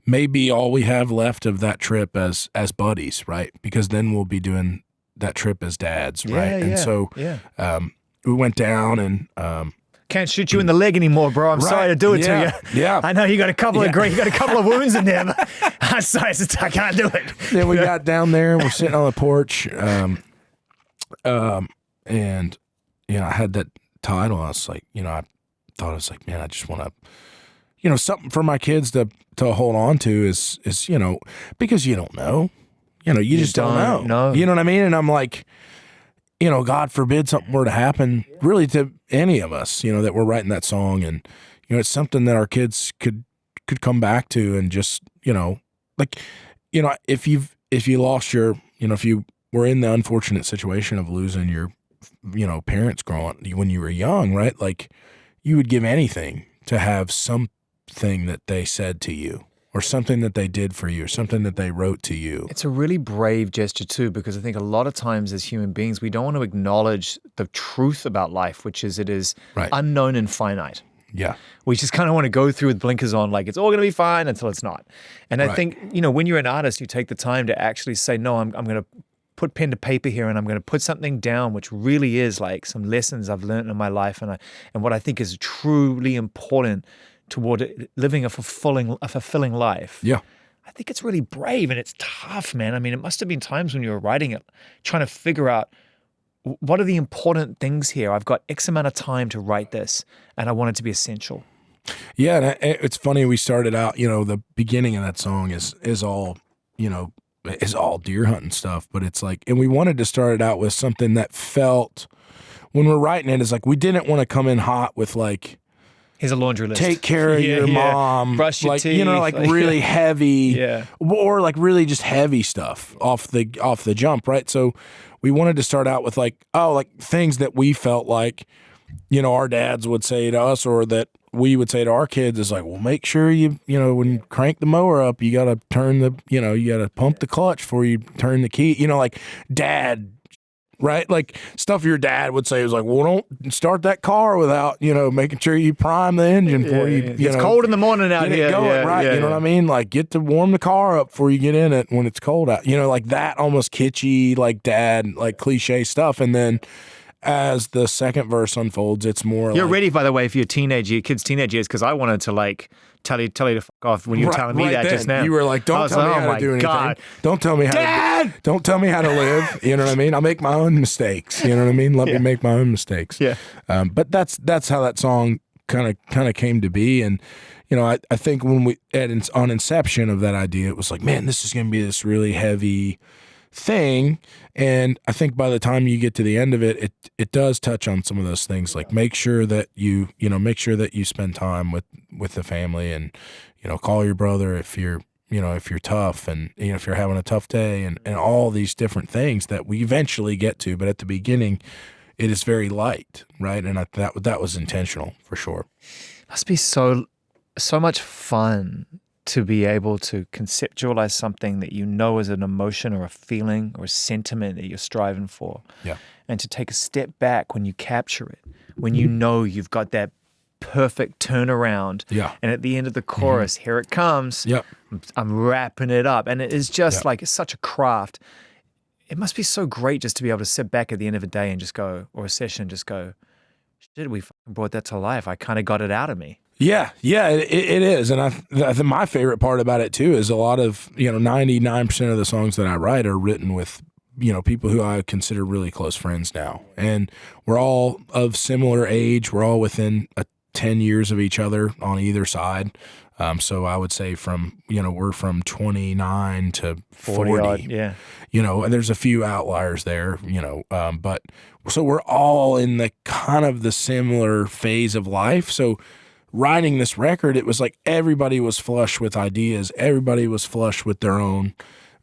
Maybe all we have left of that trip as buddies, right? Because then we'll be doing that trip as dads, right? And so we went down and can't shoot you in the leg anymore, bro. I'm sorry to do it to you. Yeah, I know you got a couple of wounds in there, but I'm sorry, I can't do it. Then we got down there and we're sitting on the porch, and I had that title. I was like, I thought, I was like, man, I just want to. Something for my kids to hold on to is because you don't know, you just don't know. No. You know what I mean? And I'm like, God forbid something were to happen really to any of us, that we're writing that song. And, it's something that our kids could come back to and just, like, if you lost your, if you were in the unfortunate situation of losing your, parents when you were young, right? Like you would give anything to have something that they said to you or something that they did for you or something that they wrote to you. It's a really brave gesture too, because I think a lot of times as human beings, we don't want to acknowledge the truth about life, which is it is unknown and finite. Yeah. We just kind of want to go through with blinkers on, like it's all going to be fine until it's not. And I think, when you're an artist, you take the time to actually say, no, I'm going to put pen to paper here and I'm going to put something down, which really is like some lessons I've learned in my life and what I think is truly important toward living a fulfilling life. Yeah. I think it's really brave and it's tough, man. I mean, it must have been times when you were writing it, trying to figure out what are the important things here? I've got X amount of time to write this and I want it to be essential. Yeah. And it's funny. We started out, the beginning of that song is all, is all deer hunting stuff, but it's like, and we wanted to start it out with something that felt, when we're writing it, is like, we didn't want to come in hot with like, here's a laundry list. Take care of your mom. Brush your teeth. Like really heavy, or like really just heavy stuff off the jump, right? So we wanted to start out with like things that we felt like, our dads would say to us or that we would say to our kids is like, well, make sure when you crank the mower up, you got to turn you got to pump the clutch before you turn the key, like dad, right? Like stuff your dad would say was like, well, don't start that car without, making sure you prime the engine before it's cold in the morning out here. Right. You know what I mean? Like get to warm the car up before you get in it when it's cold out, like that almost kitschy, like dad, like cliche stuff. And then as the second verse unfolds, it's more You're ready, by the way, for your kids' teenage years, because I wanted to like tell you to fuck off when you were telling me that then. Just now. You were like, don't tell me how to do anything. God. Don't tell me how Dad! Don't tell me how to live. You know what I mean? I'll make my own mistakes. You know what I mean? Let me make my own mistakes. Yeah. But that's how that song kind of came to be. And I think when on inception of that idea, it was like, man, this is going to be this really heavy thing. And I think by the time you get to the end of it, it does touch on some of those things, like make sure that you spend time with the family and, call your brother if you're tough and, if you're having a tough day and all these different things that we eventually get to. But at the beginning, it is very light, right? And that was intentional for sure. Must be so much fun to be able to conceptualize something that is an emotion or a feeling or a sentiment that you're striving for. Yeah. And to take a step back when you capture it, when you've got that perfect turnaround. Yeah. And at the end of the chorus, here it comes. Yep. I'm wrapping it up. And it is just like, it's such a craft. It must be so great just to be able to sit back at the end of a day and just go, or a session, just go, shit, we fucking brought that to life. I kind of got it out of me. Yeah, it is. And I think my favorite part about it too is a lot of, 99% of the songs that I write are written with, people who I consider really close friends now. And we're all of similar age. We're all within 10 years of each other on either side. So I would say we're from 29 to 40. Odd, yeah. And there's a few outliers there, but so we're all in the kind of the similar phase of life. So writing this record, it was like everybody was flush with ideas. Everybody was flush with their own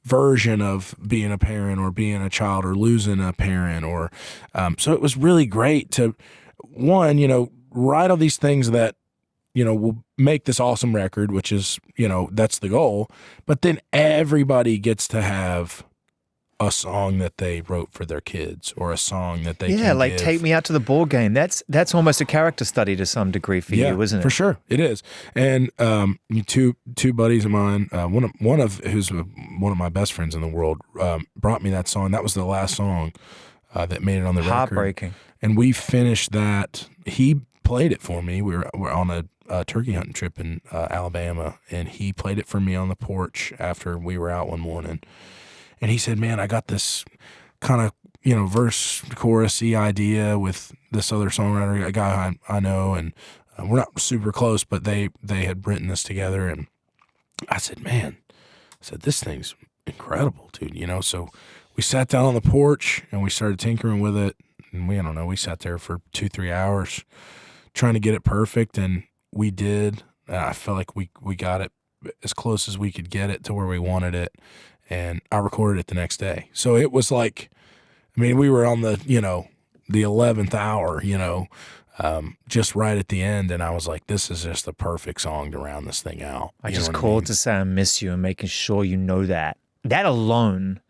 version of being a parent or being a child or losing a parent. Or so it was really great to, one, write all these things that, will make this awesome record, which is, that's the goal. But then everybody gets to have a song that they wrote for their kids or a song that they can like give. Take Me Out to the Ball Game. That's almost a character study to some degree for you, isn't it? For sure, it is. And two buddies of mine, one of who's one of my best friends in the world, brought me that song. That was the last song that made it on the record. Heartbreaking. And we finished that. He played it for me. We're on a turkey hunting trip in Alabama, and he played it for me on the porch after we were out one morning. And he said, man, I got this kind of, verse, chorus-y idea with this other songwriter, a guy I know, and we're not super close, but they had written this together. And I said, man, this thing's incredible, dude. So we sat down on the porch and we started tinkering with it. And I don't know, we sat there for 2-3 hours trying to get it perfect. And we did. I felt like we got it as close as we could get it to where we wanted it. And I recorded it the next day. So it was like, we were on the 11th hour, just right at the end. And I was like, this is just the perfect song to round this thing out. I just called to say I miss you and making sure you know that. That alone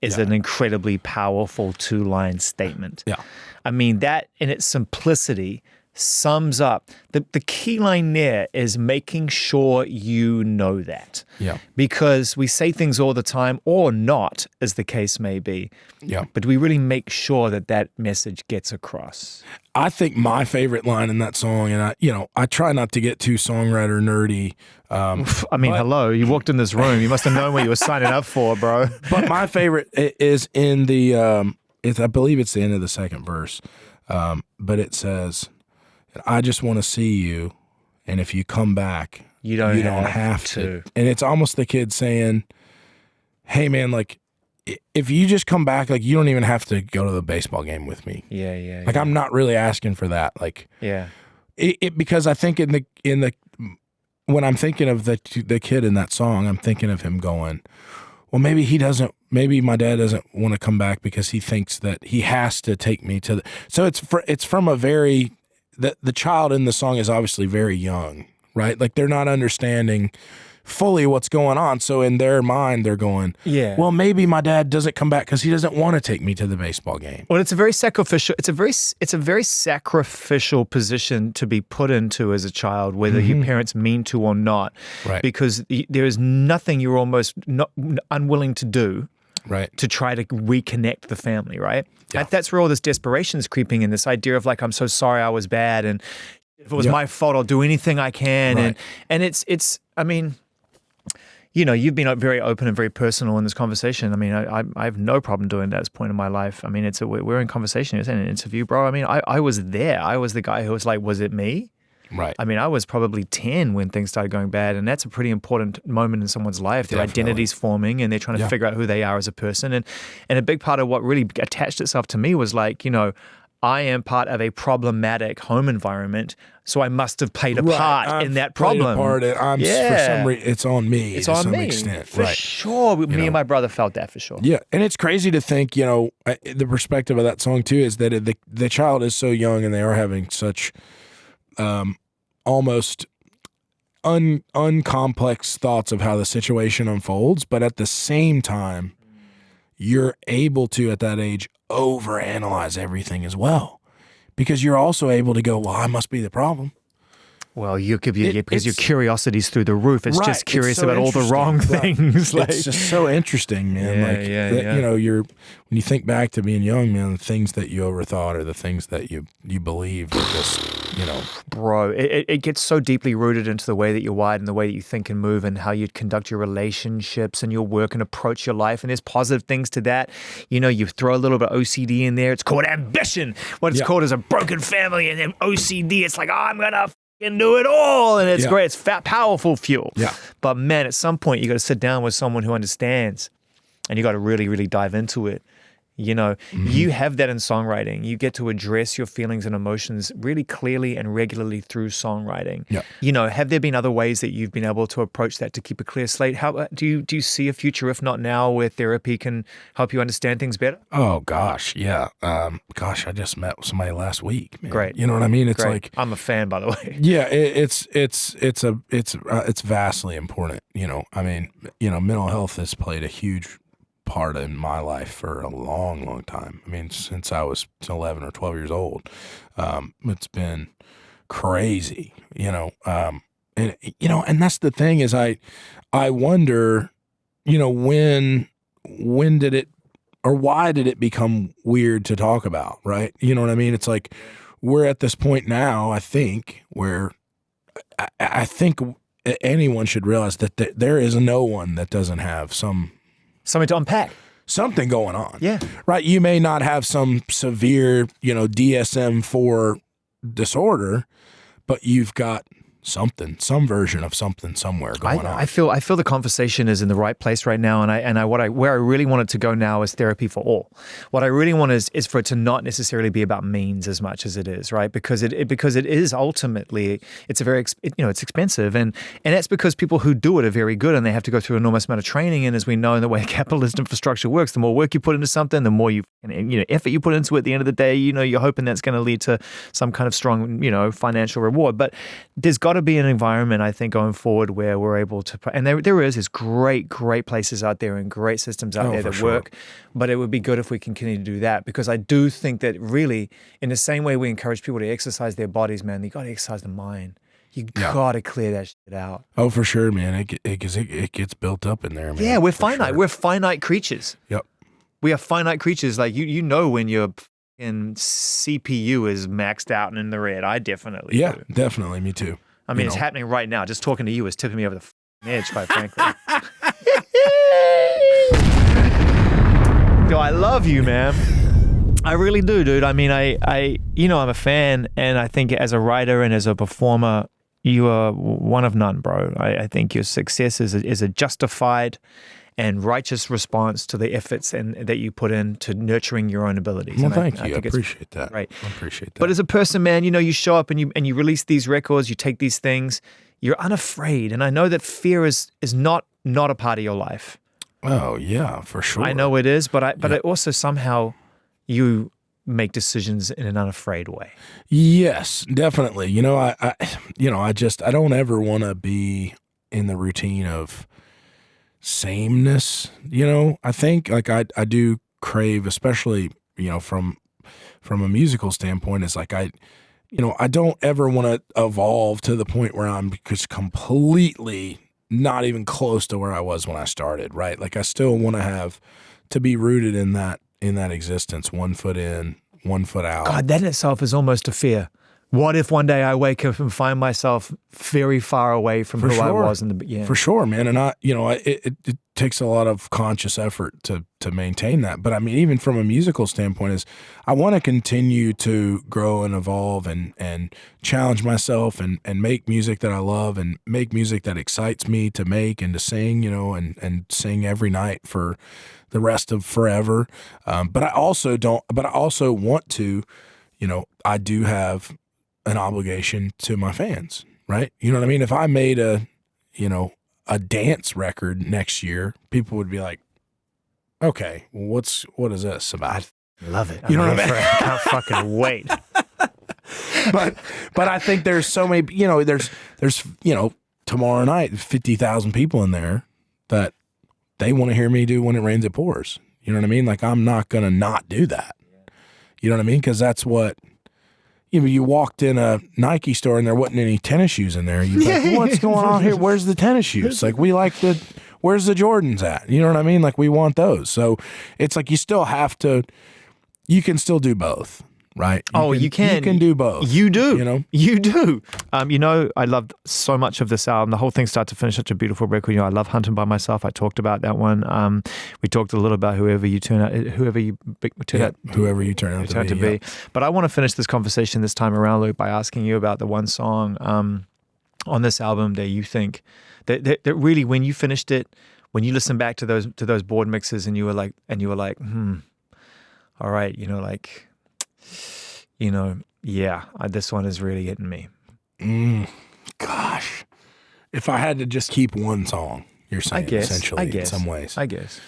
is an incredibly powerful 2-line statement. Yeah. That in its simplicity sums up the key line there is making sure you know that. Yeah. Because we say things all the time, or not, as the case may be. Yeah. But we really make sure that message gets across. I think my favorite line in that song, and I try not to get too songwriter nerdy. Hello, you walked in this room. You must have known what you were signing up for, bro. But my favorite is in the, I believe it's the end of the second verse. But it says, I just want to see you, and if you come back, you don't have to. And it's almost the kid saying, hey, man, like, if you just come back, like, you don't even have to go to the baseball game with me. Yeah. Like, I'm not really asking for that. Like, yeah. Because I think when I'm thinking of the kid in that song, I'm thinking of him going, well, maybe my dad doesn't want to come back because he thinks that he has to take me to so it's from a very, the child in the song is obviously very young, right? Like, they're not understanding fully what's going on. So in their mind, they're going, well, maybe my dad doesn't come back because he doesn't want to take me to the baseball game. Well, it's a very sacrificial position to be put into as a child, whether your parents mean to or not. Right. Because there is nothing you're almost not unwilling to do. Right. To try to reconnect the family, right? Yeah. That's where all this desperation is creeping in, this idea of like, I'm so sorry I was bad, and if it was my fault, I'll do anything I can. Right. And it's you've been very open and very personal in this conversation. I have no problem doing that at this point in my life. We're in conversation. It's an interview, bro. I was there. I was the guy who was like, was it me? Right. I was probably 10 when things started going bad, and that's a pretty important moment in someone's life. Their identity's forming, and they're trying to figure out who they are as a person. And a big part of what really attached itself to me was like, I am part of a problematic home environment, so I must have played a part in that problem. For some reason, it's on me. It's to on some me. extent. For sure. Me and my brother felt that for sure. Yeah, and it's crazy to think, the perspective of that song too is that the child is so young and they are having such almost uncomplex thoughts of how the situation unfolds, but at the same time, you're able to, at that age, overanalyze everything as well, because you're also able to go, well, I must be the problem. Well, you could be, because your curiosity's through the roof. It's just curious about all the wrong things. Like, it's just so interesting, man. When you think back to being young, man, the things that you overthought or the things that you believed are just, Bro, it gets so deeply rooted into the way that you're wired and the way that you think and move and how you conduct your relationships and your work and approach your life. And there's positive things to that. You throw a little bit of OCD in there. It's called ambition. What it's called is a broken family, and then OCD, it's like, I'm going to do it all, and it's great. It's powerful fuel. Yeah. But man, at some point you got to sit down with someone who understands, and you got to really, really dive into it. You have that in songwriting. You get to address your feelings and emotions really clearly and regularly through songwriting. Yeah. Have there been other ways that you've been able to approach that to keep a clear slate? How do you see a future, if not now, where therapy can help you understand things better? Oh gosh, yeah. I just met with somebody last week, man. Great. You know what I mean? It's like, I'm a fan, by the way. Yeah, it's vastly important. Mental health has played a huge part in my life for a long, long time. Since I was 11 or 12 years old, it's been crazy, and that's the thing is I wonder, when did it, or why did it become weird to talk about, right? You know what I mean? It's like, we're at this point now, I think, where I think anyone should realize that there is no one that doesn't have something to unpack. Something going on. Yeah. Right. You may not have some severe, DSM-4 disorder, but you've got some version of something somewhere going on. I feel the conversation is in the right place right now, and where I really want it to go now is therapy for all. What I really want is for it to not necessarily be about means as much as it is, right? Because it is ultimately it's it's expensive, and that's because people who do it are very good, and they have to go through an enormous amount of training. And as we know, in the way capitalist infrastructure works, the more work you put into something, the more effort you put into it. At the end of the day, you're hoping that's going to lead to some kind of strong financial reward. But there's got to be an environment, I think, going forward where we're able to, and there's great places out there and great systems out there that work, but it would be good if we can continue to do that, because I do think that really, in the same way we encourage people to exercise their bodies, man, you got to exercise the mind. You got to clear that shit out. Oh, for sure, man. It gets built up in there, man. Yeah, we're finite. Sure. We're finite creatures. Yep. We are finite creatures. Like, when your CPU is maxed out and in the red. I definitely do. Definitely. Me too. I mean, it's happening right now. Just talking to you is tipping me over the edge, quite frankly. Yo, I love you, man. I really do, dude. I mean, I'm a fan, and I think as a writer and as a performer, you are one of none, bro. I think your success is a justified and righteous response to the efforts that you put into nurturing your own abilities. Well, and thank you. I appreciate that. Right. I appreciate that. But as a person, man, you show up and you release these records, you take these things, you're unafraid. And I know that fear is not a part of your life. Oh, yeah, for sure. I know it is, but I also somehow you make decisions in an unafraid way. Yes, definitely. I don't ever want to be in the routine of sameness. I think like I do crave, especially from a musical standpoint, it's like I don't ever want to evolve to the point where I'm just completely not even close to where I was when I started, right? Like I still want to be rooted in that existence, 1 foot in, 1 foot out. God, that in itself is almost a fear. What if one day I wake up and find myself very far away from who I was in the beginning? For sure, man. And it takes a lot of conscious effort to maintain that. But I mean, even from a musical standpoint, is I want to continue to grow and evolve and challenge myself and make music that I love and make music that excites me to make and to sing, and sing every night for the rest of forever. But I also want to, I do have an obligation to my fans, right? You know what I mean? If I made a dance record next year, people would be like, okay, what is this about? I love it. You know what I mean? I can't fucking wait. But I think there's so many, there's tomorrow night, 50,000 people in there that they want to hear me do When It Rains, It Pours. You know what I mean? Like, I'm not going to not do that. You know what I mean? Because that's what, you walked in a Nike store and there wasn't any tennis shoes in there. You'd be like, what's going on here? Where's the tennis shoes? Like, where's the Jordans at? You know what I mean? Like, we want those. So it's like you can still do both. Right? You can. You can do both. You do. You do. I loved so much of this album. The whole thing start to finish, such a beautiful record. I love Hunting by Myself. I talked about that one. We talked a little about whoever you turn out to be. But I want to finish this conversation this time around, Luke, by asking you about the one song on this album that you think that really, when you finished it, when you listen back to those board mixes, and you were like, all right, this one is really hitting me. Gosh. If I had to just keep one song, you're saying, essentially, in some ways. I guess.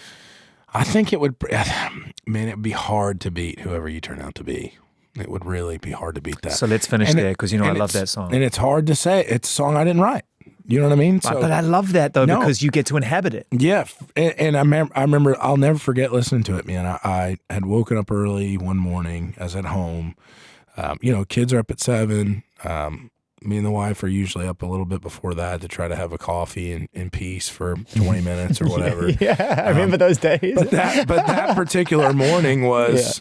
I think it would be hard to beat Whoever You Turn Out to Be. It would really be hard to beat that. So let's finish there, because I love that song. And it's hard to say. It's a song I didn't write. You know what I mean? But I love that, though, because you get to inhabit it. Yeah. And I remember, I'll never forget listening to it, man. I had woken up early one morning. I was at home. Kids are up at 7. Me and the wife are usually up a little bit before that to try to have a coffee in peace for 20 minutes or whatever. Yeah, I remember those days. But that particular morning was,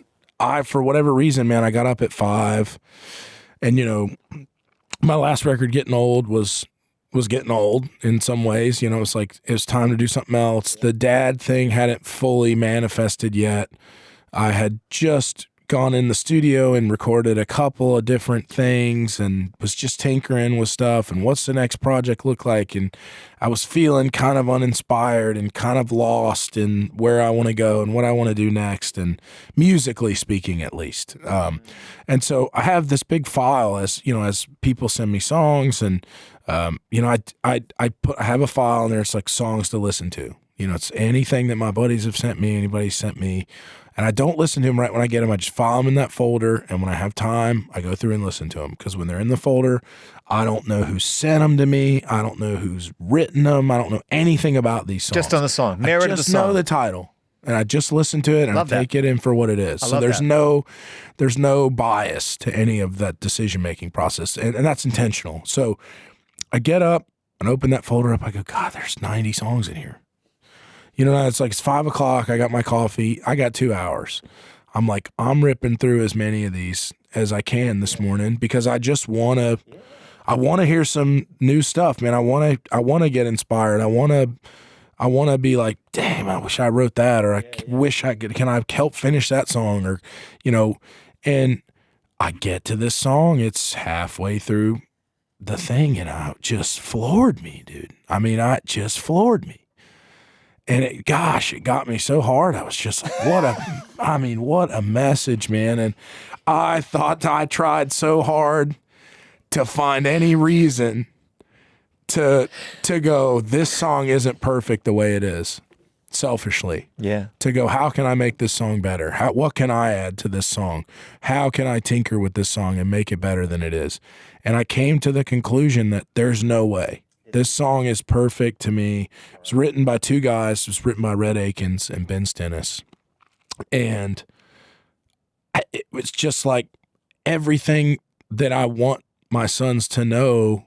for whatever reason, man, I got up at 5. And, my last record, Getting Old, was getting old in some ways. It's like it was time to do something else. The dad thing hadn't fully manifested yet. I had just gone in the studio and recorded a couple of different things and was just tinkering with stuff and what's the next project look like. And I was feeling kind of uninspired and kind of lost in where I want to go and what I want to do next, and musically speaking, at least. And so I have this big file as people send me songs, and I have a file and there's like songs to listen to. It's anything that my buddies have sent me, anybody sent me. And I don't listen to them right when I get them. I just file them in that folder. And when I have time, I go through and listen to them. Because when they're in the folder, I don't know who sent them to me. I don't know who's written them. I don't know anything about these songs. Just on the song. Merit of the song. I just know the title. And I just listen to it and I take it in for what it is. So there's no bias to any of that decision-making process. And that's intentional. So I get up and open that folder up. I go, God, there's 90 songs in here. It's 5 o'clock. I got my coffee. I got 2 hours. I'm ripping through as many of these as I can this morning because I just want to hear some new stuff, man. I want to get inspired. I want to be like, damn, I wish I wrote that, or I wish I could, can I help finish that song? Or, and I get to this song. It's halfway through the thing and it just floored me, dude. It just floored me. And it got me so hard. I was just like, what a message, man. And I thought I tried so hard to find any reason to go, this song isn't perfect the way it is, selfishly. Yeah. To go, how can I make this song better? What can I add to this song? How can I tinker with this song and make it better than it is? And I came to the conclusion that there's no way. This song is perfect to me. It was written by two guys. It was written by Rhett Akins and Ben Stennis. And it was just like everything that I want my sons to know,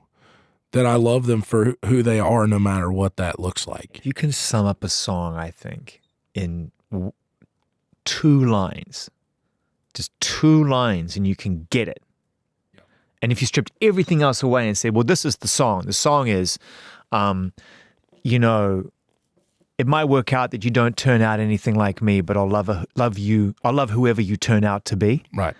that I love them for who they are, no matter what that looks like. You can sum up a song, I think, in 2 lines. Just 2 lines and you can get it. And if you stripped everything else away and said, well, this is the song is, it might work out that you don't turn out anything like me, but I'll love you. I'll love whoever you turn out to be. Right.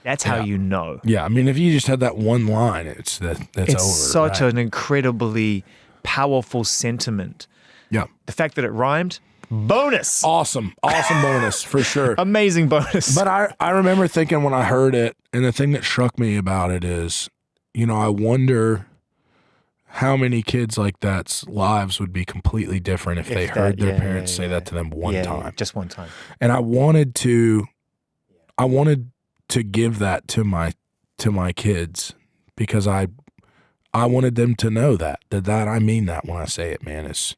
That's how you know. Yeah. If you just had that one line, it's over. It's such an incredibly powerful sentiment. Yeah. The fact that it rhymed, bonus. Awesome bonus for sure. Amazing bonus. But I remember thinking when I heard it, and the thing that struck me about it is, I wonder how many kids like that's lives would be completely different if they heard their parents say that to them one time. Just one time. And I wanted to give that to my kids, because I wanted them to know that I mean that when I say it, man. It's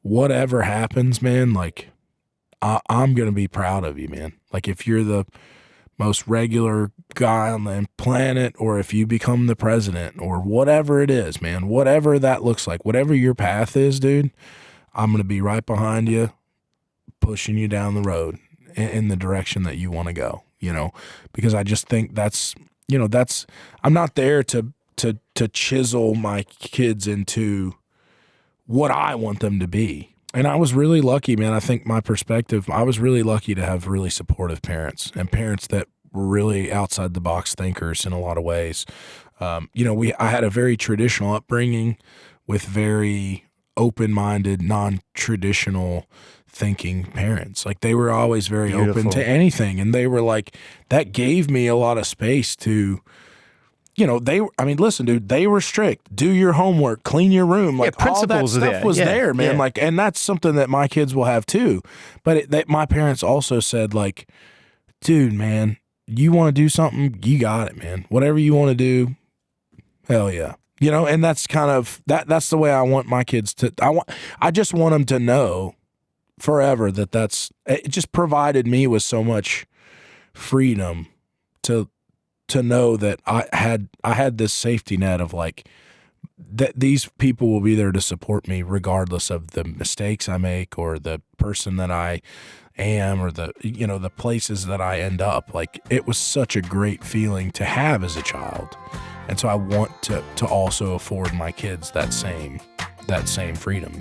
whatever happens, man, like I'm going to be proud of you, man. Like if you're the most regular guy on the planet, or if you become the president, or whatever it is, man, whatever that looks like, whatever your path is, dude, I'm going to be right behind you, pushing you down the road in the direction that you want to go, because I just think that's I'm not there to chisel my kids into what I want them to be. And I was really lucky, man. I think my perspective, I was really lucky to have really supportive parents, and parents that were really outside the box thinkers in a lot of ways. I had a very traditional upbringing with very open-minded, non-traditional thinking parents. Like they were always very open to anything. And they were like, that gave me a lot of space to, listen, dude, they were strict. Do your homework, clean your room. Like all that stuff was there, man. Yeah. Like, and that's something that my kids will have too. But my parents also said, like, dude, man, you want to do something? You got it, man. Whatever you want to do, hell yeah. And that's kind of, that's the way I want my kids to, I just want them to know forever it just provided me with so much freedom to know that I had this safety net of like, that these people will be there to support me regardless of the mistakes I make or the person that I am or the places that I end up. Like it was such a great feeling to have as a child. And so I want to also afford my kids that same freedom,